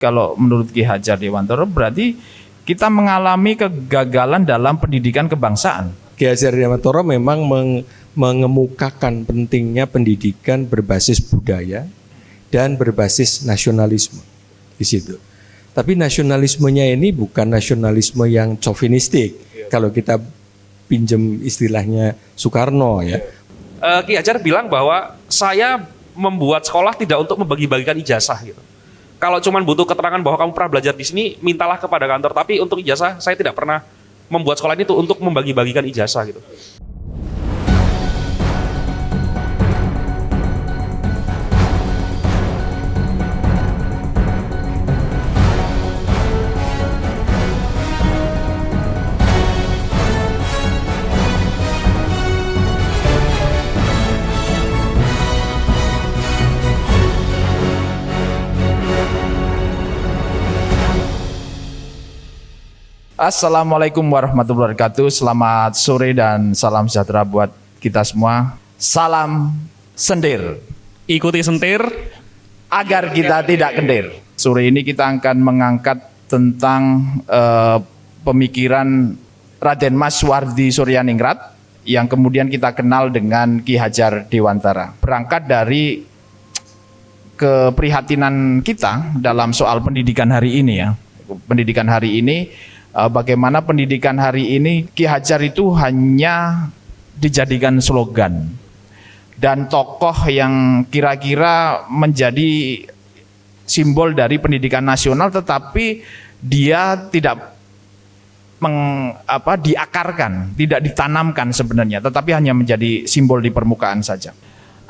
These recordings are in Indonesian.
Kalau menurut Ki Hajar Dewantara berarti kita mengalami kegagalan dalam pendidikan kebangsaan. Ki Hajar Dewantara memang mengemukakan pentingnya pendidikan berbasis budaya dan berbasis nasionalisme di situ. Tapi nasionalismenya ini bukan nasionalisme yang chauvinistik. Kalau kita pinjam istilahnya Soekarno ya. Ki Hajar bilang bahwa saya membuat sekolah tidak untuk membagi-bagikan ijazah gitu. Kalau cuma butuh keterangan bahwa kamu pernah belajar di sini, mintalah kepada kantor. Tapi untuk ijazah, saya tidak pernah membuat sekolah ini untuk membagi-bagikan ijazah gitu. Assalamualaikum warahmatullahi wabarakatuh. Selamat sore dan salam sejahtera buat kita semua. Salam sendir. Ikuti sentir agar kita tidak kendir. Sore ini kita akan mengangkat tentang pemikiran Raden Mas Wardi Suryaningrat yang kemudian kita kenal dengan Ki Hajar Dewantara. Berangkat dari keprihatinan kita dalam soal pendidikan hari ini ya. Pendidikan hari ini, bagaimana pendidikan hari ini Ki Hajar itu hanya dijadikan slogan dan tokoh yang kira-kira menjadi simbol dari pendidikan nasional, tetapi dia tidak diakarkan, tidak ditanamkan sebenarnya, tetapi hanya menjadi simbol di permukaan saja.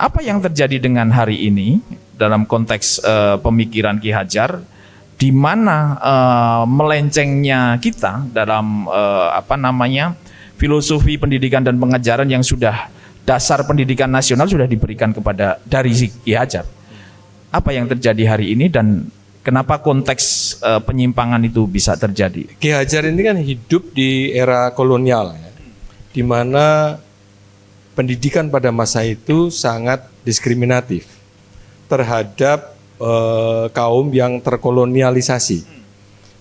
Apa yang terjadi dengan hari ini dalam konteks pemikiran Ki Hajar, di mana melencengnya kita dalam filosofi pendidikan dan pengajaran yang sudah dasar pendidikan nasional sudah diberikan kepada dari Ki Hajar. Apa yang terjadi hari ini dan kenapa konteks penyimpangan itu bisa terjadi? Ki Hajar ini kan hidup di era kolonial ya, di mana pendidikan pada masa itu sangat diskriminatif terhadap kaum yang terkolonialisasi,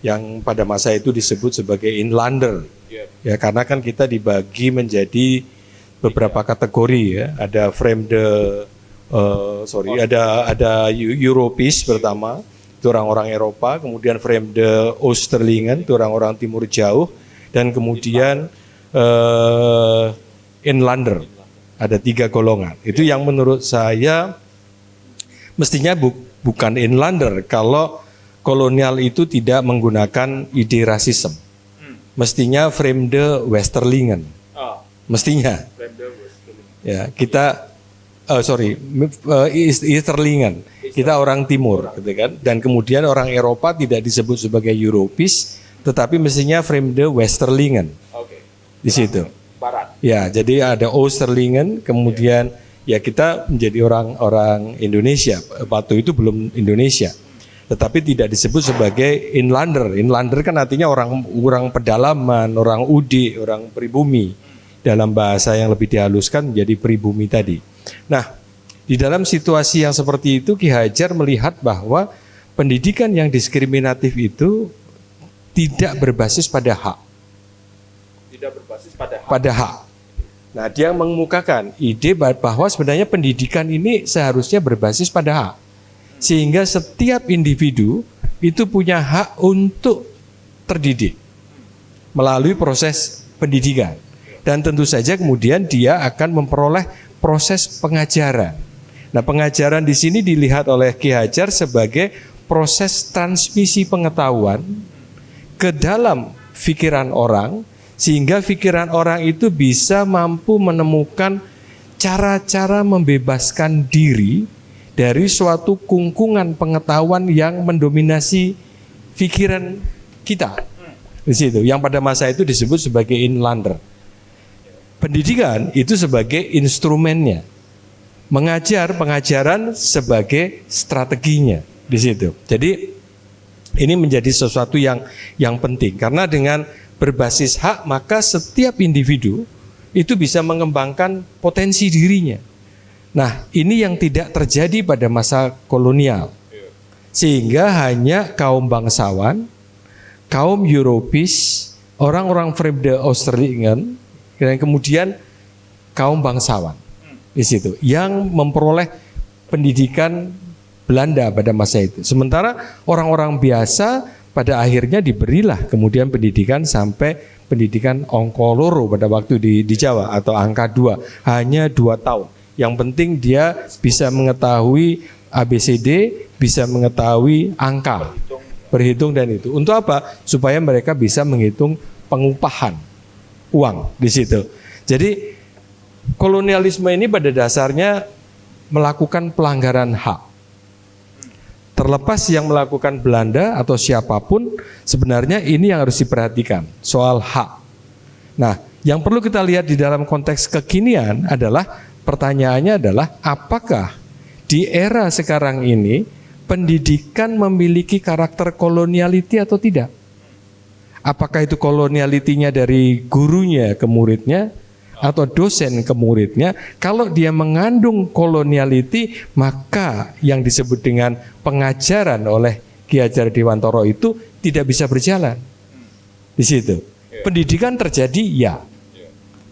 yang pada masa itu disebut sebagai inlander, ya karena kan kita dibagi menjadi beberapa kategori ya, ada ada Europis pertama, itu orang-orang Eropa, kemudian Vreemde Oosterlingen, itu orang-orang Timur Jauh, dan kemudian inlander, ada 3 golongan. Itu yang menurut saya mestinya bukan inlander kalau kolonial itu tidak menggunakan ide rasisme. Mestinya Vreemde Westerlingen. Mestinya. Ya, kita Easterlingen. Kita orang timur, gitu kan. Dan kemudian orang Eropa tidak disebut sebagai Europis, tetapi mestinya Vreemde Westerlingen. Di situ. barat. Ya, jadi ada Oosterlingen, kemudian ya kita menjadi orang-orang Indonesia. Waktu itu belum Indonesia, tetapi tidak disebut sebagai inlander. Inlander kan artinya orang pedalaman, orang udi, orang pribumi. Dalam bahasa yang lebih dihaluskan menjadi pribumi tadi. Nah, di dalam situasi yang seperti itu Ki Hajar melihat bahwa pendidikan yang diskriminatif itu tidak berbasis pada hak. Tidak berbasis pada hak. Pada hak. Nah, dia mengemukakan ide bahwa sebenarnya pendidikan ini seharusnya berbasis pada hak. Sehingga setiap individu itu punya hak untuk terdidik melalui proses pendidikan. Dan tentu saja kemudian dia akan memperoleh proses pengajaran. Nah, pengajaran di sini dilihat oleh Ki Hajar sebagai proses transmisi pengetahuan ke dalam pikiran orang, sehingga pikiran orang itu bisa mampu menemukan cara-cara membebaskan diri dari suatu kungkungan pengetahuan yang mendominasi pikiran kita. Di situ, yang pada masa itu disebut sebagai inlander. Pendidikan itu sebagai instrumennya, pengajaran sebagai strateginya di situ. Jadi ini menjadi sesuatu yang penting karena dengan berbasis hak maka setiap individu itu bisa mengembangkan potensi dirinya. Nah, ini yang tidak terjadi pada masa kolonial. Sehingga hanya kaum bangsawan, kaum Europis, orang-orang Vreemde Oosterlingen, dan kemudian kaum bangsawan di situ yang memperoleh pendidikan Belanda pada masa itu. Sementara orang-orang biasa pada akhirnya diberilah kemudian pendidikan sampai pendidikan angka loro pada waktu di Jawa atau angka 2, hanya 2 tahun. Yang penting dia bisa mengetahui ABCD, bisa mengetahui angka, berhitung dan itu. Untuk apa? Supaya mereka bisa menghitung pengupahan uang di situ. Jadi kolonialisme ini pada dasarnya melakukan pelanggaran hak. Terlepas yang melakukan Belanda atau siapapun, sebenarnya ini yang harus diperhatikan, soal hak. Nah, yang perlu kita lihat di dalam konteks kekinian adalah, pertanyaannya adalah, apakah di era sekarang ini pendidikan memiliki karakter koloniality atau tidak? Apakah itu kolonialitinya dari gurunya ke muridnya atau dosen ke muridnya? Kalau dia mengandung koloniality, maka yang disebut dengan pengajaran oleh Ki Hajar Dewantara itu tidak bisa berjalan. Di situ pendidikan terjadi ya,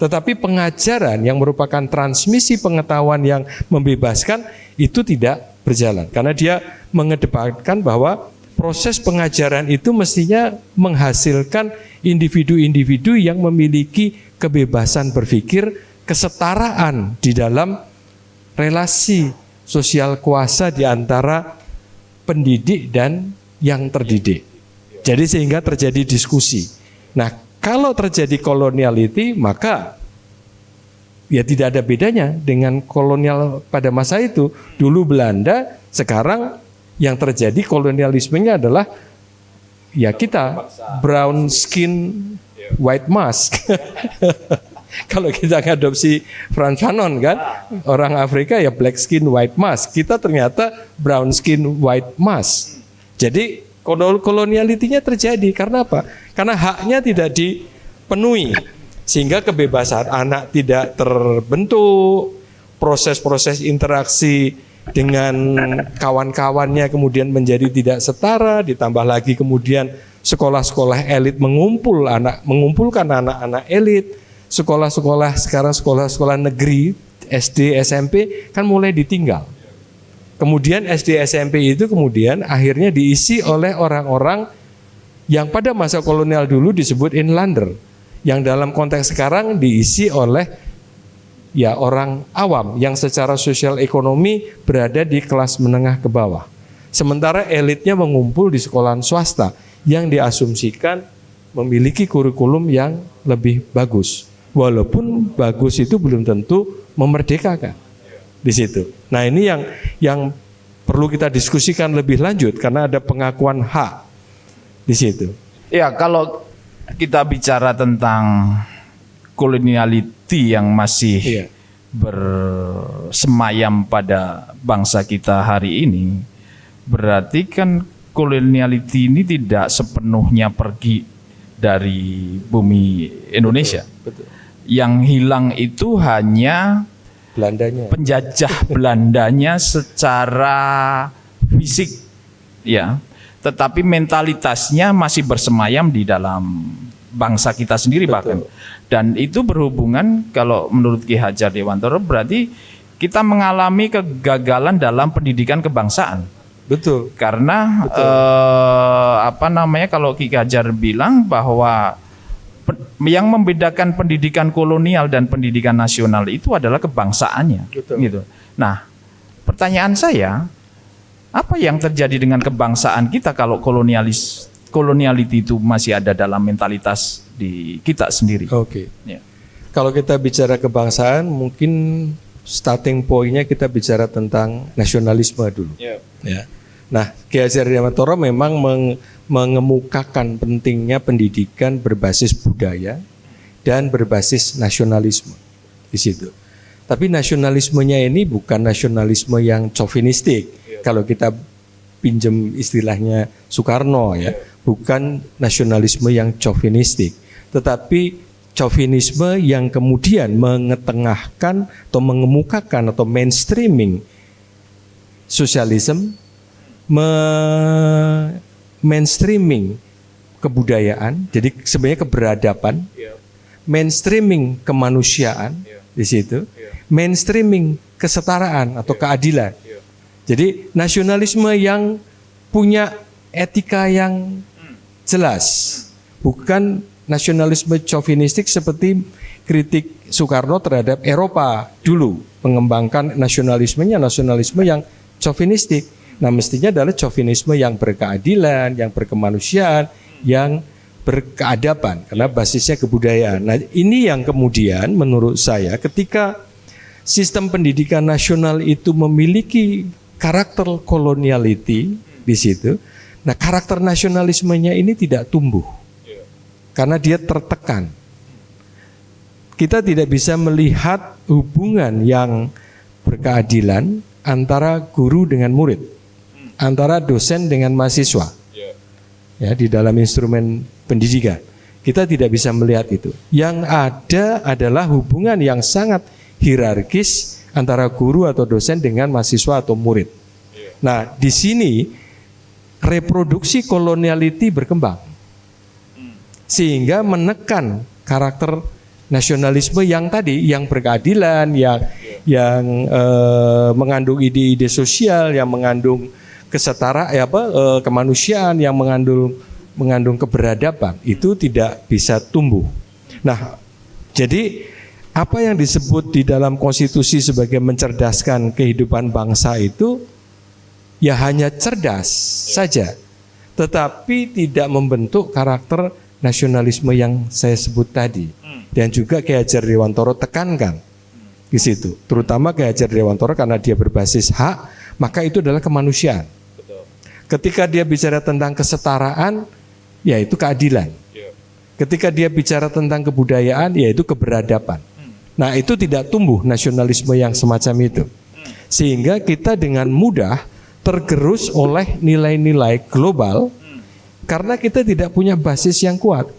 tetapi pengajaran yang merupakan transmisi pengetahuan yang membebaskan itu tidak berjalan, karena dia mengedepankan bahwa proses pengajaran itu mestinya menghasilkan individu-individu yang memiliki kebebasan berpikir, kesetaraan di dalam relasi sosial kuasa di antara pendidik dan yang terdidik. Jadi sehingga terjadi diskusi. Nah, kalau terjadi koloniality, maka ya tidak ada bedanya dengan kolonial pada masa itu. Dulu Belanda, sekarang yang terjadi kolonialismenya adalah ya kita brown skin white mask. Kalau kita ngadopsi Frantz Fanon kan, orang Afrika ya black skin white mask. Kita ternyata brown skin white mask. Jadi kolonialitinya terjadi karena apa? Karena haknya tidak dipenuhi, sehingga kebebasan anak tidak terbentuk, proses-proses interaksi dengan kawan-kawannya kemudian menjadi tidak setara, ditambah lagi kemudian sekolah-sekolah elit mengumpulkan anak-anak elit, sekolah-sekolah sekarang sekolah-sekolah negeri SD SMP kan mulai ditinggal. Kemudian SD SMP itu kemudian akhirnya diisi oleh orang-orang yang pada masa kolonial dulu disebut inlander, yang dalam konteks sekarang diisi oleh ya orang awam yang secara sosial ekonomi berada di kelas menengah ke bawah. Sementara elitnya mengumpul di sekolahan swasta yang diasumsikan memiliki kurikulum yang lebih bagus. Walaupun bagus itu belum tentu memerdekakan di situ. Nah, ini yang perlu kita diskusikan lebih lanjut karena ada pengakuan hak di situ. Ya, kalau kita bicara tentang koloniality yang masih bersemayam pada bangsa kita hari ini, berarti kan koloniality ini tidak sepenuhnya pergi dari bumi Indonesia. Betul. Yang hilang itu hanya Belandanya. Penjajah Belandanya secara fisik, ya. Tetapi mentalitasnya masih bersemayam di dalam bangsa kita sendiri. Betul. Bahkan. Dan itu berhubungan, kalau menurut Ki Hajar Dewantara, berarti kita mengalami kegagalan dalam pendidikan kebangsaan. Betul. Karena kalau Ki Hajar bilang bahwa yang membedakan pendidikan kolonial dan pendidikan nasional itu adalah kebangsaannya. Betul. Gitu. Nah, pertanyaan saya, apa yang terjadi dengan kebangsaan kita kalau koloniality itu masih ada dalam mentalitas di kita sendiri? Oke. Ya. Kalau kita bicara kebangsaan, mungkin starting point-nya kita bicara tentang nasionalisme dulu. Ya. Nah, Ki Hajar Dewantara memang mengemukakan pentingnya pendidikan berbasis budaya dan berbasis nasionalisme di situ. Tapi nasionalismenya ini bukan nasionalisme yang chauvinistik. Kalau kita pinjam istilahnya Soekarno ya, bukan nasionalisme yang chauvinistik, tetapi chauvinisme yang kemudian mengetengahkan atau mengemukakan atau mainstreaming sosialisme mainstreaming kebudayaan, jadi sebenarnya keberadaban, mainstreaming kemanusiaan di situ, mainstreaming kesetaraan atau keadilan. Jadi nasionalisme yang punya etika yang jelas, bukan nasionalisme chauvinistik seperti kritik Soekarno terhadap Eropa dulu, mengembangkan nasionalisme yang chauvinistik. Nah, mestinya adalah chauvinisme yang berkeadilan, yang berkemanusiaan, yang berkeadaban, karena basisnya kebudayaan. Nah, ini yang kemudian menurut saya ketika sistem pendidikan nasional itu memiliki karakter koloniality di situ, nah karakter nasionalismenya ini tidak tumbuh karena dia tertekan. Kita tidak bisa melihat hubungan yang berkeadilan antara guru dengan murid, antara dosen dengan mahasiswa. Ya, di dalam instrumen pendidikan kita tidak bisa melihat itu. Yang ada adalah hubungan yang sangat hierarkis antara guru atau dosen dengan mahasiswa atau murid. Nah, di sini reproduksi koloniality berkembang sehingga menekan karakter nasionalisme yang tadi, yang berkeadilan, yang mengandung ide-ide sosial, yang mengandung kesetaraan, kemanusiaan, yang mengandung keberadaban, itu tidak bisa tumbuh. Nah, jadi apa yang disebut di dalam konstitusi sebagai mencerdaskan kehidupan bangsa itu ya hanya cerdas saja, tetapi tidak membentuk karakter nasionalisme yang saya sebut tadi. Dan juga Ki Hajar Dewantoro tekankan di situ, terutama Ki Hajar Dewantoro karena dia berbasis hak, maka itu adalah kemanusiaan. Ketika dia bicara tentang kesetaraan, yaitu keadilan. Ketika dia bicara tentang kebudayaan, yaitu keberadaban. Nah, itu tidak tumbuh nasionalisme yang semacam itu. Sehingga kita dengan mudah tergerus oleh nilai-nilai global karena kita tidak punya basis yang kuat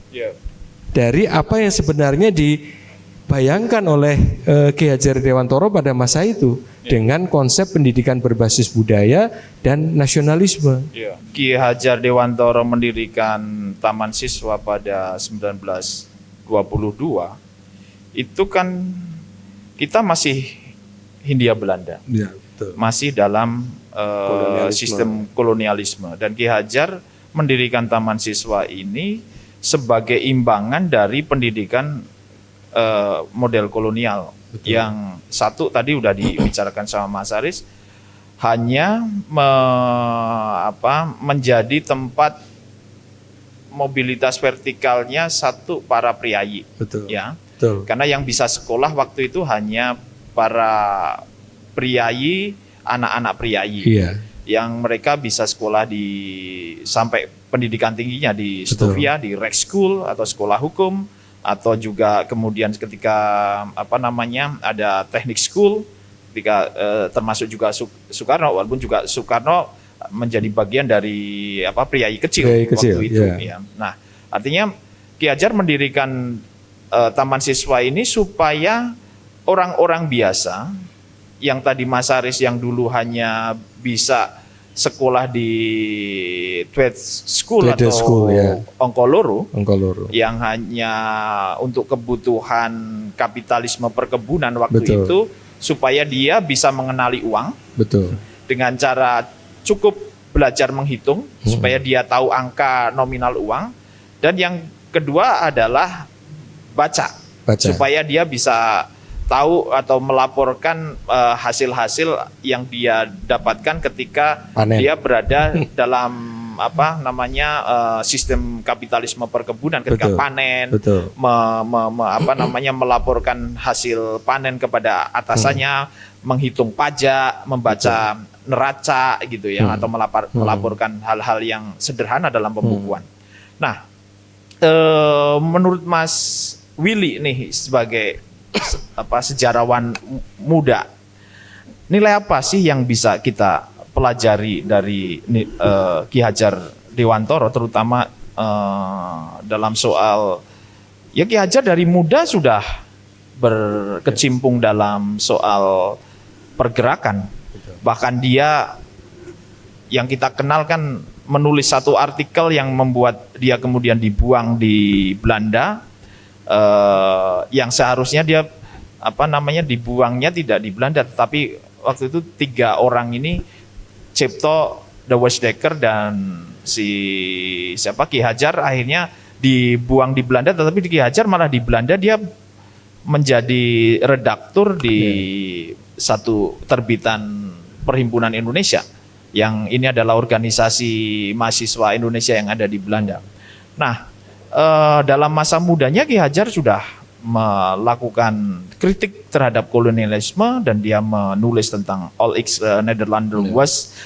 dari apa yang sebenarnya dibayangkan oleh Ki Hajar Dewantoro pada masa itu dengan konsep pendidikan berbasis budaya dan nasionalisme. Ki Hajar Dewantoro mendirikan Taman Siswa pada 1922, itu kan kita masih Hindia Belanda, masih dalam sistem kolonialisme, dan Ki Hajar mendirikan Taman Siswa ini sebagai imbangan dari pendidikan model kolonial. Yang satu tadi udah dibicarakan sama Mas Aris, hanya menjadi tempat mobilitas vertikalnya satu para priayi. Ya. Betul. Karena yang bisa sekolah waktu itu hanya para priayi, anak-anak priayi. Yang mereka bisa sekolah sampai pendidikan tingginya di Stovia, di Rex School atau sekolah hukum, atau juga kemudian ketika ada teknik school, ketika termasuk juga Soekarno, walaupun juga Soekarno menjadi bagian dari priayi kecil waktu itu. Ya. Nah, artinya Ki Hajar mendirikan Taman Siswa ini supaya orang-orang biasa yang tadi Mas Aris yang dulu hanya bisa sekolah di trade school atau Ongkoloro, yang hanya untuk kebutuhan kapitalisme perkebunan waktu itu, supaya dia bisa mengenali uang dengan cara cukup belajar menghitung supaya dia tahu angka nominal uang, dan yang kedua adalah baca. Supaya dia bisa tahu atau melaporkan hasil-hasil yang dia dapatkan ketika dia berada dalam sistem kapitalisme perkebunan, ketika panen, melaporkan hasil panen kepada atasannya, menghitung pajak, membaca neraca gitu ya, atau melaporkan hal-hal yang sederhana dalam pembukuan. Nah, menurut Mas Willy nih sebagai sejarawan muda, nilai apa sih yang bisa kita pelajari dari Ki Hajar Dewantoro, terutama dalam soal Ki Hajar dari muda sudah berkecimpung dalam soal pergerakan, bahkan dia yang kita kenal kan menulis satu artikel yang membuat dia kemudian dibuang di Belanda, yang seharusnya dia dibuangnya tidak di Belanda, tetapi waktu itu 3 orang ini, Cipto, De Westdekker dan Ki Hajar, akhirnya dibuang di Belanda, tetapi Ki Hajar malah di Belanda dia menjadi redaktur di satu terbitan Perhimpunan Indonesia, yang ini adalah organisasi mahasiswa Indonesia yang ada di Belanda. Nah, dalam masa mudanya Ki Hajar sudah melakukan kritik terhadap kolonialisme, dan dia menulis tentang All X Nederlander was,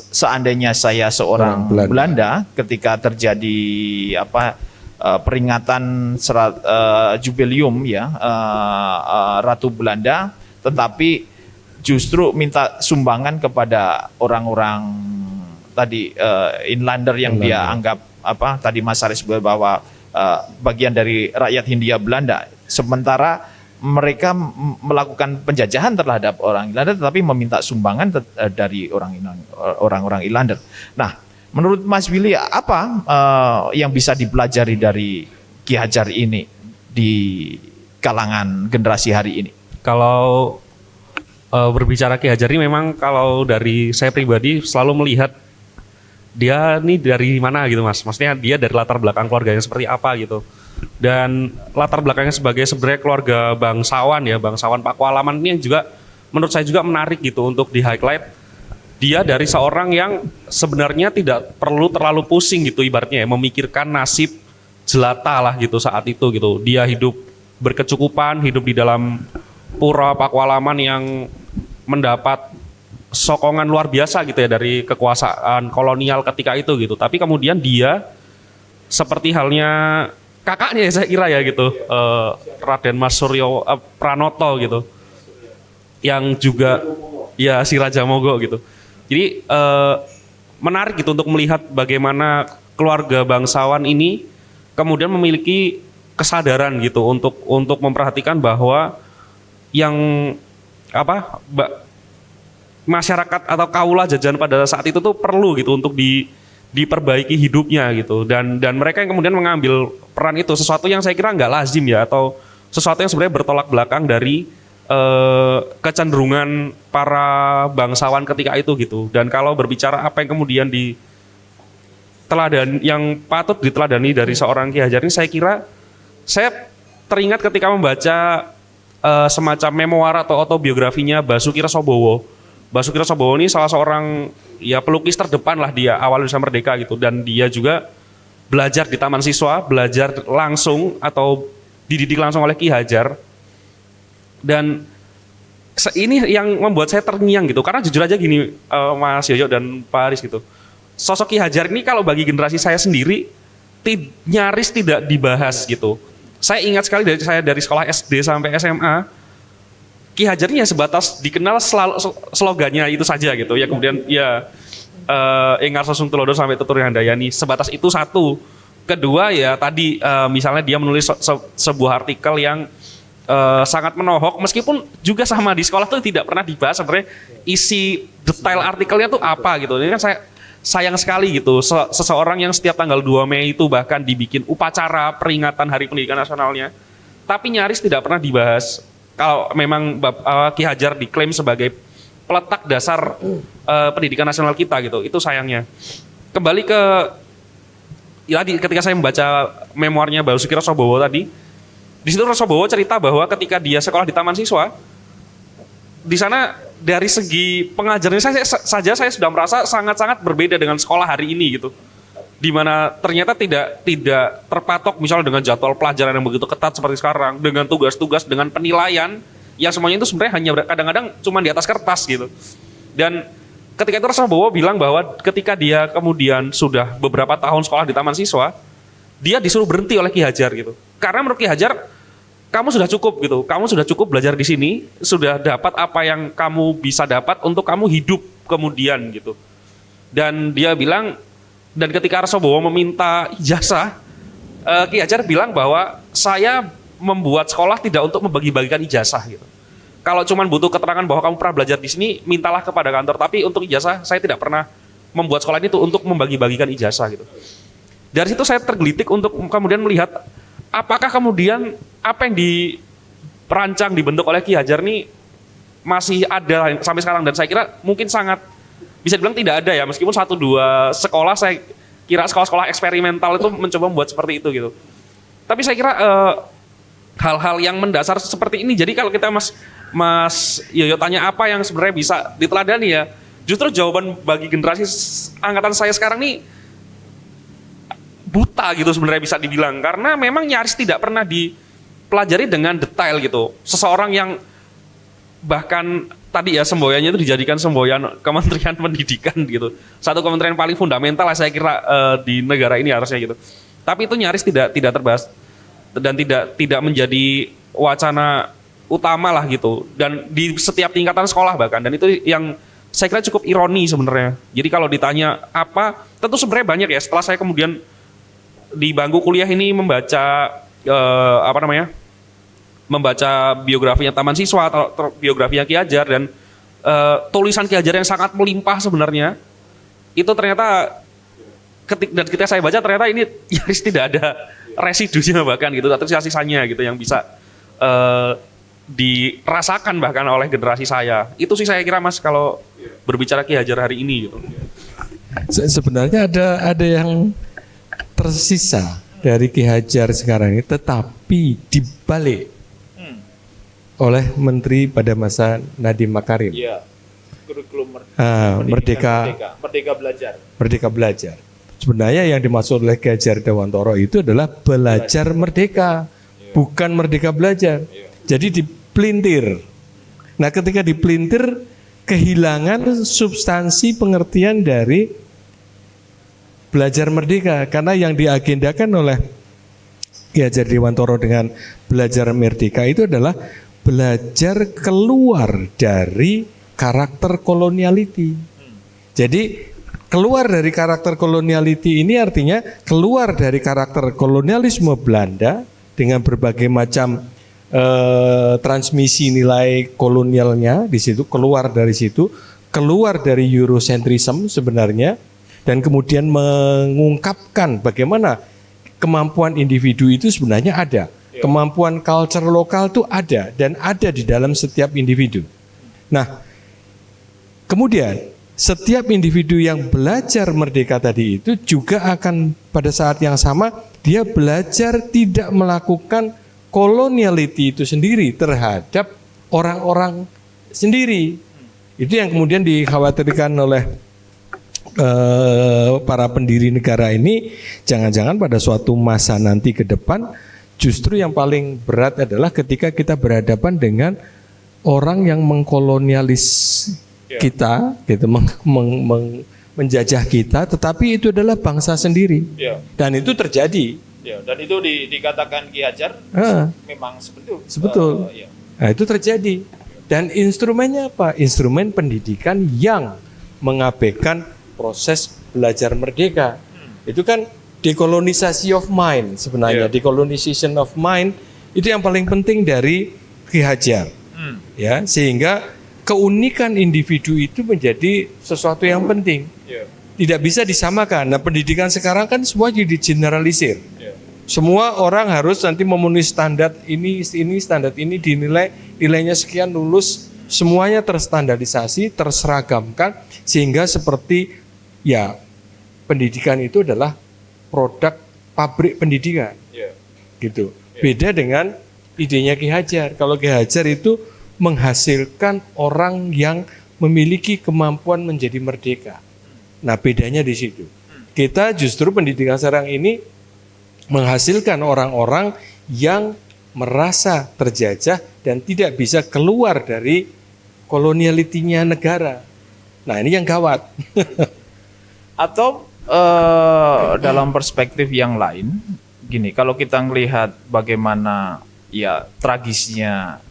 seandainya saya seorang Belanda ketika terjadi peringatan jubileum Ratu Belanda, tetapi justru minta sumbangan kepada orang-orang tadi inlander yang dia anggap tadi Mas Haris bahwa bagian dari rakyat Hindia Belanda, sementara mereka melakukan penjajahan terhadap orang Irlander tetapi meminta sumbangan dari orang-orang Irlander. Nah, menurut Mas Willy apa yang bisa dipelajari dari Ki Hajar ini di kalangan generasi hari ini? Kalau berbicara Ki Hajar ini, memang kalau dari saya pribadi selalu melihat dia ini dari mana gitu Mas. Maksudnya dia dari latar belakang keluarganya seperti apa gitu. Dan latar belakangnya sebagai sebenarnya keluarga bangsawan bangsawan Pakualaman ini yang juga menurut saya juga menarik gitu untuk di highlight. Dia dari seorang yang sebenarnya tidak perlu terlalu pusing gitu ibaratnya memikirkan nasib jelata lah gitu saat itu gitu. Dia hidup berkecukupan, hidup di dalam pura Pakualaman yang mendapat sokongan luar biasa gitu ya dari kekuasaan kolonial ketika itu gitu. Tapi kemudian dia seperti halnya kakaknya saya kira ya gitu, Raden Mas Suryo Pranoto gitu, yang juga ya si Raja Mogo gitu. Jadi menarik gitu untuk melihat bagaimana keluarga bangsawan ini kemudian memiliki kesadaran gitu untuk memperhatikan bahwa yang masyarakat atau kaula jajan pada saat itu tuh perlu gitu untuk diperbaiki hidupnya gitu, dan mereka yang kemudian mengambil peran itu, sesuatu yang saya kira nggak lazim ya, atau sesuatu yang sebenarnya bertolak belakang dari kecenderungan para bangsawan ketika itu gitu. Dan kalau berbicara apa yang kemudian yang patut diteladani dari seorang Ki Hajar ini, saya kira saya teringat ketika membaca semacam memoir atau autobiografinya Basuki Rasobowo. Basuki Rasobowo ini salah seorang ya pelukis terdepan lah dia awal Indonesia Merdeka gitu, dan dia juga belajar di Taman Siswa, belajar langsung atau dididik langsung oleh Ki Hajar. Dan ini yang membuat saya terngiang gitu, karena jujur aja gini Mas Yoyo dan Pak Haris gitu, sosok Ki Hajar ini kalau bagi generasi saya sendiri nyaris tidak dibahas gitu. Saya ingat sekali dari sekolah SD sampai SMA, Ki Hajar ini ya sebatas dikenal selalu slogannya itu saja gitu ya, kemudian ya Engar Sosung Tulodo sampai Tutur Handayani, sebatas itu satu. Kedua ya tadi misalnya dia menulis sebuah artikel yang sangat menohok, meskipun juga sama di sekolah tuh tidak pernah dibahas sebenarnya isi detail artikelnya tuh apa gitu. Ini kan saya sayang sekali gitu, seseorang yang setiap tanggal 2 Mei itu bahkan dibikin upacara peringatan Hari Pendidikan Nasionalnya, tapi nyaris tidak pernah dibahas. Kalau memang Ki Hajar diklaim sebagai peletak dasar pendidikan nasional kita gitu, itu sayangnya. Kembali ke tadi ketika saya membaca memoirnya Basuki Rasobowo tadi, di situ Rasobowo cerita bahwa ketika dia sekolah di Taman Siswa, di sana dari segi pengajaran saya sudah merasa sangat-sangat berbeda dengan sekolah hari ini gitu, di mana ternyata tidak terpatok misalnya dengan jadwal pelajaran yang begitu ketat seperti sekarang, dengan tugas-tugas, dengan penilaian yang semuanya itu sebenarnya hanya kadang-kadang cuma di atas kertas gitu. Dan ketika itu Rasobowo bilang bahwa ketika dia kemudian sudah beberapa tahun sekolah di Taman Siswa, dia disuruh berhenti oleh Ki Hajar gitu, karena menurut Ki Hajar, kamu sudah cukup gitu, kamu sudah cukup belajar di sini, sudah dapat apa yang kamu bisa dapat untuk kamu hidup kemudian gitu. Dan dia bilang, dan ketika Rasobowo meminta ijazah, Ki Hajar bilang bahwa saya membuat sekolah tidak untuk membagi-bagikan ijazah gitu. Kalau cuma butuh keterangan bahwa kamu pernah belajar di sini, mintalah kepada kantor, tapi untuk ijazah saya tidak pernah membuat sekolah ini tuh untuk membagi-bagikan ijazah gitu. Dari situ saya tergelitik untuk kemudian melihat apakah kemudian apa yang diperancang dibentuk oleh Ki Hajar ini masih ada sampai sekarang, dan saya kira mungkin sangat bisa dibilang tidak ada ya, meskipun 1-2 sekolah saya kira sekolah-sekolah eksperimental itu mencoba membuat seperti itu gitu. Tapi saya kira hal-hal yang mendasar seperti ini, jadi kalau kita Mas Yoyo tanya apa yang sebenarnya bisa diteladani ya, justru jawaban bagi generasi angkatan saya sekarang nih buta gitu sebenarnya bisa dibilang, karena memang nyaris tidak pernah dipelajari dengan detail gitu. Seseorang yang bahkan tadi ya semboyannya itu dijadikan semboyan Kementerian Pendidikan gitu, satu kementerian paling fundamental lah saya kira di negara ini harusnya gitu. Tapi itu nyaris tidak terbahas dan tidak menjadi wacana utama lah gitu, dan di setiap tingkatan sekolah bahkan, dan itu yang saya kira cukup ironi sebenarnya. Jadi kalau ditanya apa, tentu sebenarnya banyak ya. Setelah saya kemudian di bangku kuliah ini membaca membaca biografinya Taman Siswa atau biografinya Ki Hajar, dan tulisan Ki Hajar yang sangat melimpah sebenarnya, itu ternyata ketika saya baca ternyata ini nyaris tidak ada residunya bahkan gitu, atau sisa-sisanya gitu yang bisa dirasakan bahkan oleh generasi saya. Itu sih saya kira Mas kalau berbicara Ki Hajar hari ini gitu. Sebenarnya ada yang tersisa dari Ki Hajar sekarang ini, tetapi dibalik oleh Menteri pada masa Nadiem Makarim. Iya. Kurikulum Merdeka Belajar. Sebenarnya yang dimaksud oleh Ki Hajar Dewantoro itu adalah belajar merdeka, bukan merdeka belajar. Jadi dipelintir. Nah, ketika dipelintir, kehilangan substansi pengertian dari belajar merdeka, karena yang diagendakan oleh Ki Hajar Dewantoro dengan belajar merdeka itu adalah belajar keluar dari karakter koloniality. Jadi keluar dari karakter koloniality ini artinya keluar dari karakter kolonialisme Belanda dengan berbagai macam transmisi nilai kolonialnya di situ, keluar dari situ, keluar dari Eurocentrism sebenarnya, dan kemudian mengungkapkan bagaimana kemampuan individu itu sebenarnya ada. Kemampuan culture lokal itu ada dan ada di dalam setiap individu. Nah, kemudian setiap individu yang belajar merdeka tadi itu juga akan pada saat yang sama dia belajar tidak melakukan koloniality itu sendiri terhadap orang-orang sendiri. Itu yang kemudian dikhawatirkan oleh para pendiri negara ini, jangan-jangan pada suatu masa nanti ke depan justru yang paling berat adalah ketika kita berhadapan dengan orang yang mengkolonialis kita, gitu, menjajah kita, tetapi itu adalah bangsa sendiri, dan itu terjadi. Dan itu dikatakan Ki Hajar memang seperti itu. Betul. Nah, itu terjadi. Dan instrumennya apa? Instrumen pendidikan yang mengabaikan proses belajar merdeka. Itu kan dekolonisasi of mind sebenarnya. Decolonization of mind itu yang paling penting dari Ki Hajar. Ya, sehingga keunikan individu itu menjadi sesuatu yang penting. Tidak bisa disamakan. Nah, pendidikan sekarang kan semua jadi generalisir. Semua orang harus nanti memenuhi standar ini standar ini, dinilai nilainya sekian, lulus, semuanya terstandarisasi, terseragamkan, sehingga seperti ya pendidikan itu adalah produk pabrik pendidikan, gitu. Beda dengan idenya Ki Hajar. Kalau Ki Hajar itu menghasilkan orang yang memiliki kemampuan menjadi merdeka. Nah, bedanya di situ. Kita justru pendidikan sekarang ini menghasilkan orang-orang yang merasa terjajah dan tidak bisa keluar dari kolonialitinya negara. Nah, ini yang gawat. Atau dalam perspektif yang lain, gini, kalau kita melihat bagaimana ya tragisnya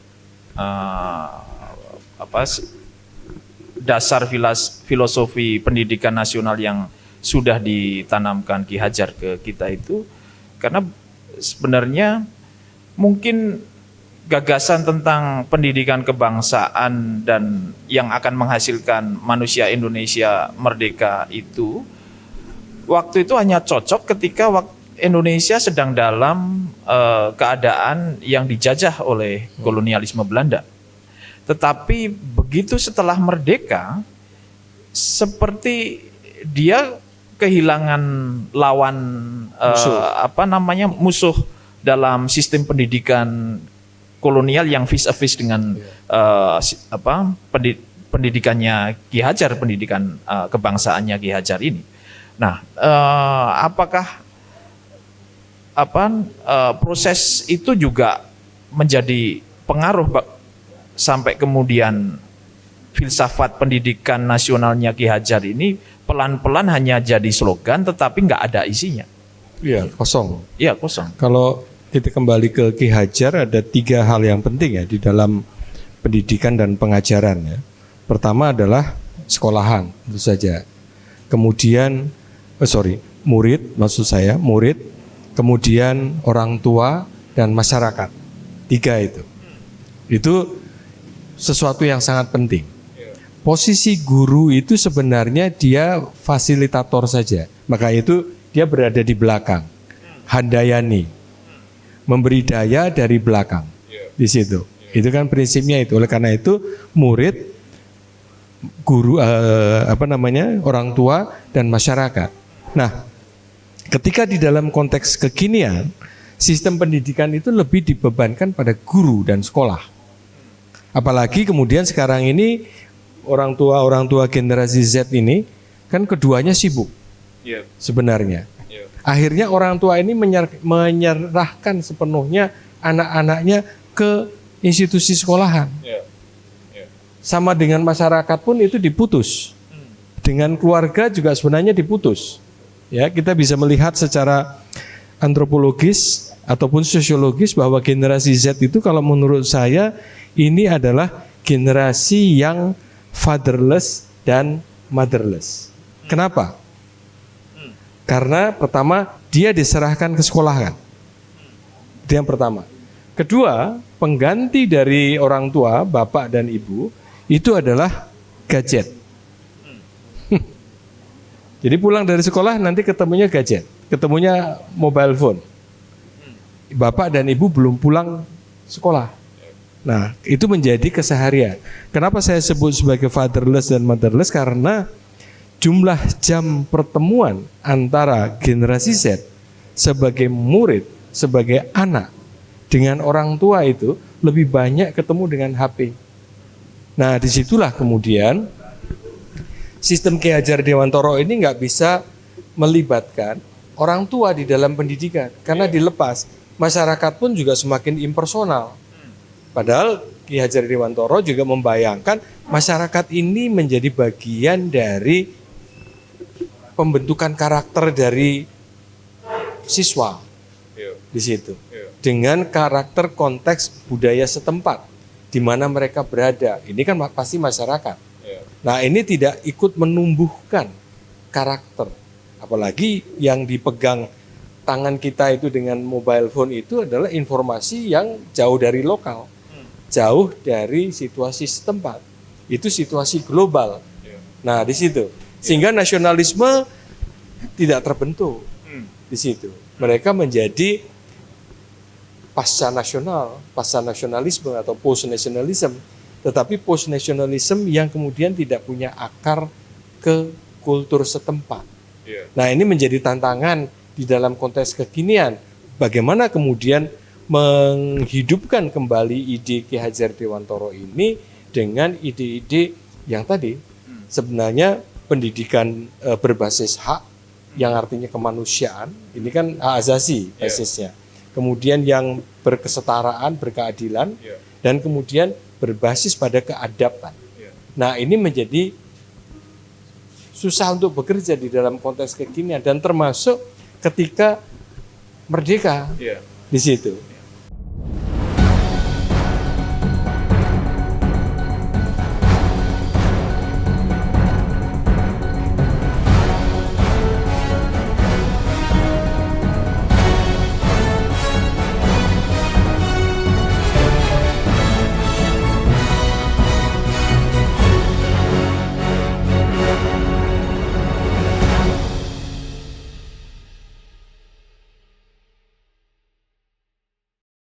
dasar filosofi pendidikan nasional yang sudah ditanamkan Ki Hajar ke kita itu, karena sebenarnya mungkin gagasan tentang pendidikan kebangsaan dan yang akan menghasilkan manusia Indonesia merdeka itu waktu itu hanya cocok ketika Indonesia sedang dalam keadaan yang dijajah oleh kolonialisme Belanda. Tetapi begitu setelah merdeka, seperti dia kehilangan lawan musuh dalam sistem pendidikan kolonial yang vis a vis dengan pendidikannya Ki Hajar, pendidikan kebangsaannya Ki Hajar ini. Nah, apakah proses itu juga menjadi pengaruh sampai kemudian filsafat pendidikan nasionalnya Ki Hajar ini pelan-pelan hanya jadi slogan tetapi nggak ada isinya. Iya, kosong. Iya, kosong. Kalau kita kembali ke Ki Hajar, ada 3 hal yang penting ya di dalam pendidikan dan pengajaran ya. Pertama adalah sekolahan, tentu saja. Kemudian, murid, kemudian orang tua dan masyarakat. 3 itu. Itu sesuatu yang sangat penting. Posisi guru itu sebenarnya dia fasilitator saja. Maka itu dia berada di belakang. Handayani. Memberi daya dari belakang. Di situ. Itu kan prinsipnya itu. Oleh karena itu murid, guru, orang tua dan masyarakat. Nah, ketika di dalam konteks kekinian, sistem pendidikan itu lebih dibebankan pada guru dan sekolah. Apalagi kemudian sekarang ini orang tua generasi Z ini kan keduanya sibuk sebenarnya. Akhirnya orang tua ini menyerahkan sepenuhnya anak-anaknya ke institusi sekolahan. Sama dengan masyarakat pun itu diputus. Dengan keluarga juga sebenarnya diputus. Ya, kita bisa melihat secara antropologis ataupun sosiologis bahwa generasi Z itu kalau menurut saya ini adalah generasi yang fatherless dan motherless. Kenapa? Karena pertama dia diserahkan ke sekolahan. Itu yang pertama. Kedua, pengganti dari orang tua, bapak dan ibu itu adalah gadget. Jadi pulang dari sekolah nanti ketemunya gadget, ketemunya mobile phone. Bapak dan ibu belum pulang sekolah. Nah, itu menjadi keseharian. Kenapa saya sebut sebagai fatherless dan motherless? Karena jumlah jam pertemuan antara generasi Z sebagai murid, sebagai anak dengan orang tua itu lebih banyak ketemu dengan HP. Nah, disitulah kemudian sistem Ki Hajar Dewantara ini nggak bisa melibatkan orang tua di dalam pendidikan karena dilepas. Masyarakat pun juga semakin impersonal. Padahal Ki Hajar Dewantara juga membayangkan masyarakat ini menjadi bagian dari pembentukan karakter dari siswa di situ, dengan karakter konteks budaya setempat di mana mereka berada. Ini kan pasti masyarakat. Nah, ini tidak ikut menumbuhkan karakter, apalagi yang dipegang tangan kita itu dengan mobile phone itu adalah informasi yang jauh dari lokal, jauh dari situasi setempat. Itu situasi global. Nah, di situ. Sehingga nasionalisme tidak terbentuk di situ. Mereka menjadi pasca nasionalisme atau post nationalism, tetapi post nationalism yang kemudian tidak punya akar ke kultur setempat. Nah, ini menjadi tantangan di dalam konteks kekinian. Bagaimana kemudian menghidupkan kembali ide Ki Hajar Dewantara ini dengan ide-ide yang tadi sebenarnya pendidikan berbasis hak yang artinya kemanusiaan, ini kan hak asasi basisnya. Kemudian yang berkesetaraan, berkeadilan, dan kemudian berbasis pada keadaban. Nah, ini menjadi susah untuk bekerja di dalam konteks kekinian dan termasuk ketika merdeka di situ.